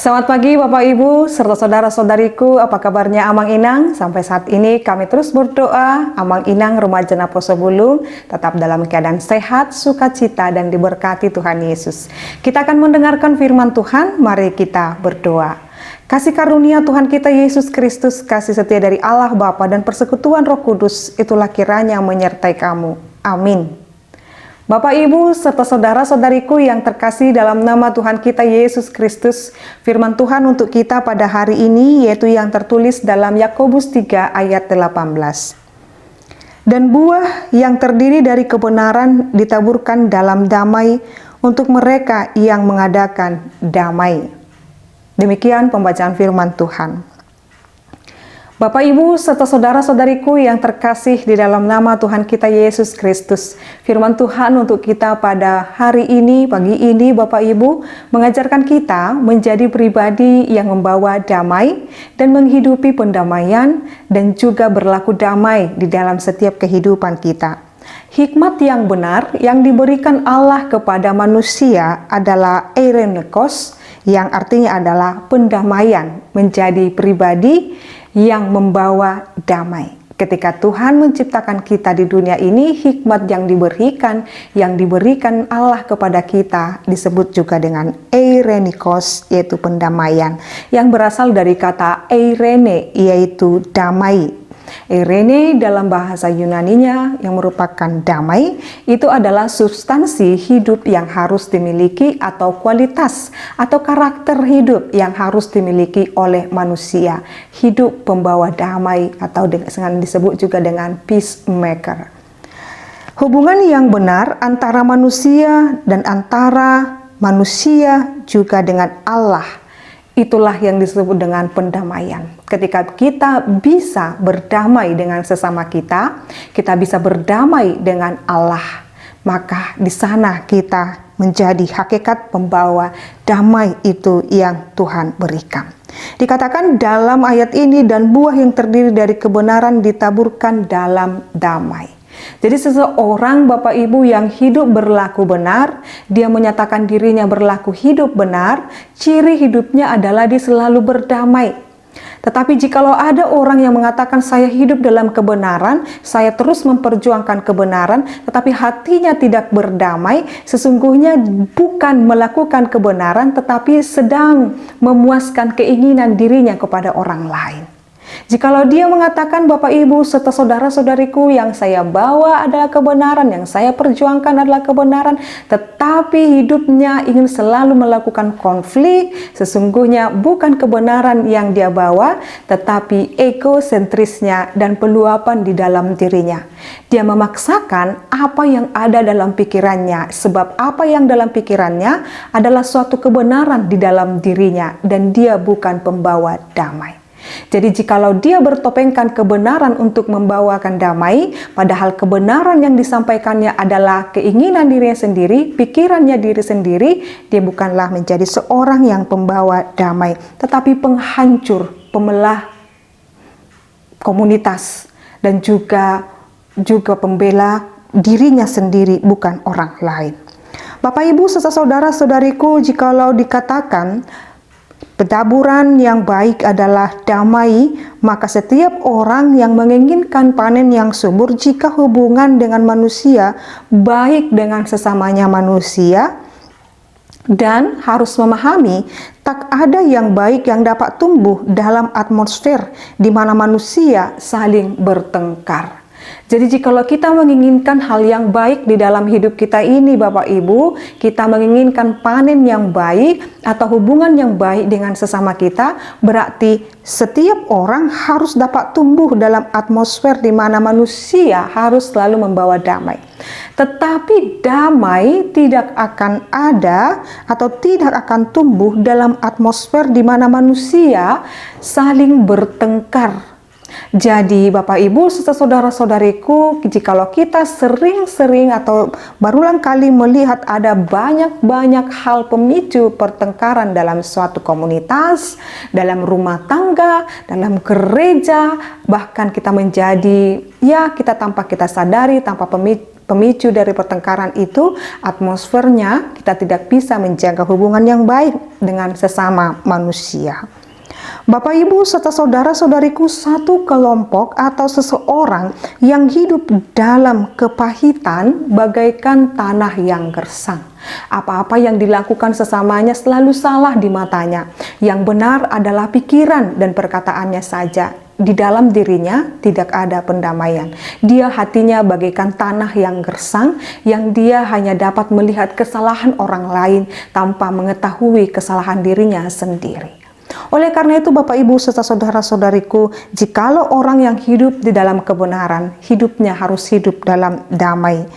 Selamat pagi Bapak Ibu serta saudara-saudariku, apa kabarnya Amang Inang? Sampai saat ini kami terus berdoa Amang Inang Remaja Poso Bulung tetap dalam keadaan sehat, sukacita dan diberkati Tuhan Yesus. Kita akan mendengarkan firman Tuhan, mari kita berdoa. Kasih karunia Tuhan kita Yesus Kristus, kasih setia dari Allah Bapa dan persekutuan Roh Kudus, itulah kiranya menyertai kamu. Amin. Bapak, Ibu, serta saudara-saudariku yang terkasih dalam nama Tuhan kita Yesus Kristus, firman Tuhan untuk kita pada hari ini yaitu yang tertulis dalam Yakobus 3 ayat 18. Dan buah yang terdiri dari kebenaran ditaburkan dalam damai untuk mereka yang mengadakan damai. Demikian pembacaan firman Tuhan. Bapak, Ibu, serta saudara-saudariku yang terkasih di dalam nama Tuhan kita Yesus Kristus, firman Tuhan untuk kita pada hari ini, pagi ini, Bapak Ibu, mengajarkan kita menjadi pribadi yang membawa damai dan menghidupi pendamaian dan juga berlaku damai di dalam setiap kehidupan kita. Hikmat yang benar yang diberikan Allah kepada manusia adalah eirenikos, yang artinya adalah pendamaian, menjadi pribadi yang membawa damai. Ketika Tuhan menciptakan kita di dunia ini, hikmat yang diberikan Allah kepada kita disebut juga dengan eirenikos, yaitu pendamaian, yang berasal dari kata eirene, yaitu damai. Eirene dalam bahasa Yunaninya yang merupakan damai, itu adalah substansi hidup yang harus dimiliki atau kualitas atau karakter hidup yang harus dimiliki oleh manusia. Hidup pembawa damai atau dengan disebut juga dengan peacemaker. Hubungan yang benar antara manusia dan antara manusia juga dengan Allah. Itulah yang disebut dengan pendamaian. Ketika kita bisa berdamai dengan sesama kita bisa berdamai dengan Allah. Maka di sana kita menjadi hakikat pembawa damai itu yang Tuhan berikan. Dikatakan dalam ayat ini, dan buah yang terdiri dari kebenaran ditaburkan dalam damai. Jadi seseorang, Bapak Ibu, yang hidup berlaku benar, dia menyatakan dirinya berlaku hidup benar, ciri hidupnya adalah dia selalu berdamai. Tetapi jikalau ada orang yang mengatakan saya hidup dalam kebenaran, saya terus memperjuangkan kebenaran, tetapi hatinya tidak berdamai, sesungguhnya bukan melakukan kebenaran, tetapi sedang memuaskan keinginan dirinya kepada orang lain. Jikalau dia mengatakan, Bapak Ibu serta saudara-saudariku, yang saya bawa adalah kebenaran, yang saya perjuangkan adalah kebenaran, tetapi hidupnya ingin selalu melakukan konflik, sesungguhnya bukan kebenaran yang dia bawa, tetapi egosentrisnya dan peluapan di dalam dirinya. Dia memaksakan apa yang ada dalam pikirannya, sebab apa yang dalam pikirannya adalah suatu kebenaran di dalam dirinya, dan dia bukan pembawa damai. Jadi jikalau dia bertopengkan kebenaran untuk membawakan damai, padahal kebenaran yang disampaikannya adalah keinginan dirinya sendiri, pikirannya diri sendiri, dia bukanlah menjadi seorang yang pembawa damai, tetapi penghancur, pemelah komunitas, dan juga pembela dirinya sendiri, bukan orang lain. Bapak, Ibu, serta saudara-saudariku, jikalau dikatakan pentaburan yang baik adalah damai, maka setiap orang yang menginginkan panen yang subur, jika hubungan dengan manusia baik dengan sesamanya manusia, dan harus memahami tak ada yang baik yang dapat tumbuh dalam atmosfer di mana manusia saling bertengkar. Jadi jikalau kita menginginkan hal yang baik di dalam hidup kita ini, Bapak Ibu, kita menginginkan panen yang baik atau hubungan yang baik dengan sesama kita, berarti setiap orang harus dapat tumbuh dalam atmosfer di mana manusia harus selalu membawa damai. Tetapi damai tidak akan ada atau tidak akan tumbuh dalam atmosfer di mana manusia saling bertengkar. Jadi Bapak Ibu serta saudara-saudariku, jikalau kita sering-sering atau berulang kali melihat ada banyak hal pemicu pertengkaran dalam suatu komunitas, dalam rumah tangga, dalam gereja, bahkan kita menjadi, ya kita tanpa kita sadari, tanpa pemicu dari pertengkaran itu, atmosfernya kita tidak bisa menjaga hubungan yang baik dengan sesama manusia. Bapak, Ibu, serta saudara-saudariku, satu kelompok atau seseorang yang hidup dalam kepahitan bagaikan tanah yang gersang. Apa-apa yang dilakukan sesamanya selalu salah di matanya. Yang benar adalah pikiran dan perkataannya saja. Di dalam dirinya tidak ada pendamaian. Dia hatinya bagaikan tanah yang gersang, yang dia hanya dapat melihat kesalahan orang lain tanpa mengetahui kesalahan dirinya sendiri. Oleh karena itu, Bapak, Ibu, serta saudara-saudariku, jikalau orang yang hidup di dalam kebenaran, hidupnya harus hidup dalam damai.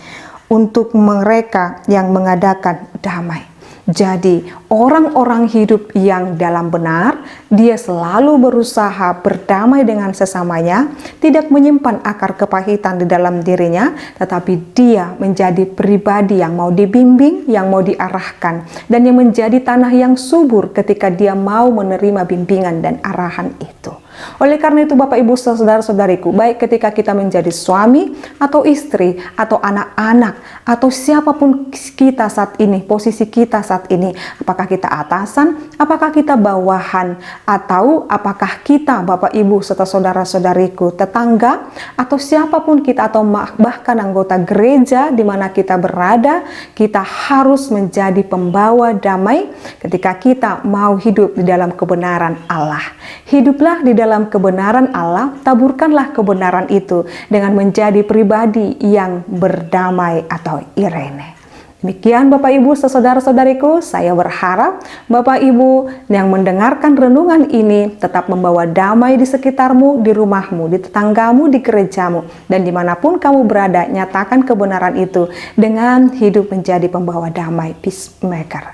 Untuk mereka yang mengadakan damai. Jadi, orang-orang hidup yang dalam benar, dia selalu berusaha berdamai dengan sesamanya, tidak menyimpan akar kepahitan di dalam dirinya, tetapi dia menjadi pribadi yang mau dibimbing, yang mau diarahkan, dan yang menjadi tanah yang subur ketika dia mau menerima bimbingan dan arahan itu. Oleh karena itu, Bapak, Ibu, saudara-saudariku, baik ketika kita menjadi suami atau istri atau anak-anak atau siapapun kita saat ini, posisi kita saat ini, apakah kita atasan, apakah kita bawahan, atau apakah kita, Bapak, Ibu, serta saudara-saudariku, tetangga, atau siapapun kita, atau bahkan anggota gereja di mana kita berada, kita harus menjadi pembawa damai ketika kita mau hidup di dalam kebenaran Allah. Hiduplah di dalam kebenaran Allah, taburkanlah kebenaran itu dengan menjadi pribadi yang berdamai atau irene. Demikian Bapak, Ibu, saudara-saudariku, saya berharap Bapak, Ibu yang mendengarkan renungan ini tetap membawa damai di sekitarmu, di rumahmu, di tetanggamu, di gerejamu, dan dimanapun kamu berada, nyatakan kebenaran itu dengan hidup menjadi pembawa damai, peacemaker.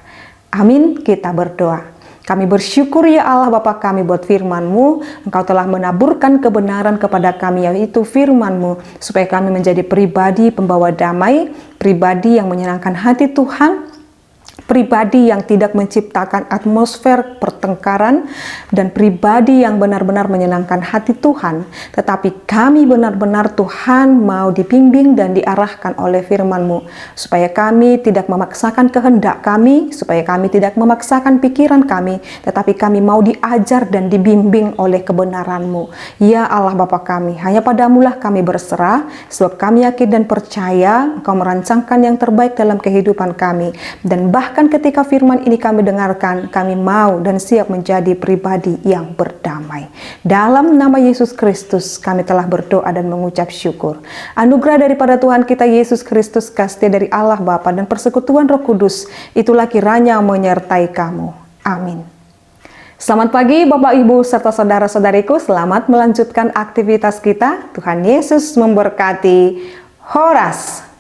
Amin, kita berdoa. Kami bersyukur ya Allah Bapa kami buat firman-Mu. Engkau telah menaburkan kebenaran kepada kami, yaitu firman-Mu, supaya kami menjadi pribadi pembawa damai, pribadi yang menyenangkan hati Tuhan, pribadi yang tidak menciptakan atmosfer pertengkaran, dan pribadi yang benar-benar menyenangkan hati Tuhan. Tetapi kami benar-benar Tuhan mau dibimbing dan diarahkan oleh firman-Mu, supaya kami tidak memaksakan kehendak kami, supaya kami tidak memaksakan pikiran kami, tetapi kami mau diajar dan dibimbing oleh kebenaran-Mu. Ya Allah Bapa kami, hanya padamulah kami berserah, sebab kami yakin dan percaya Engkau merancangkan yang terbaik dalam kehidupan kami. Dan bahkan ketika firman ini kami dengarkan, kami mau dan siap menjadi pribadi yang berdamai. Dalam nama Yesus Kristus kami telah berdoa dan mengucap syukur. Anugerah daripada Tuhan kita Yesus Kristus, kasih dari Allah Bapa dan persekutuan Roh Kudus, itulah kiranya menyertai kamu. Amin. Selamat pagi Bapak, Ibu, serta saudara-saudariku. Selamat melanjutkan aktivitas kita. Tuhan Yesus memberkati. Horas.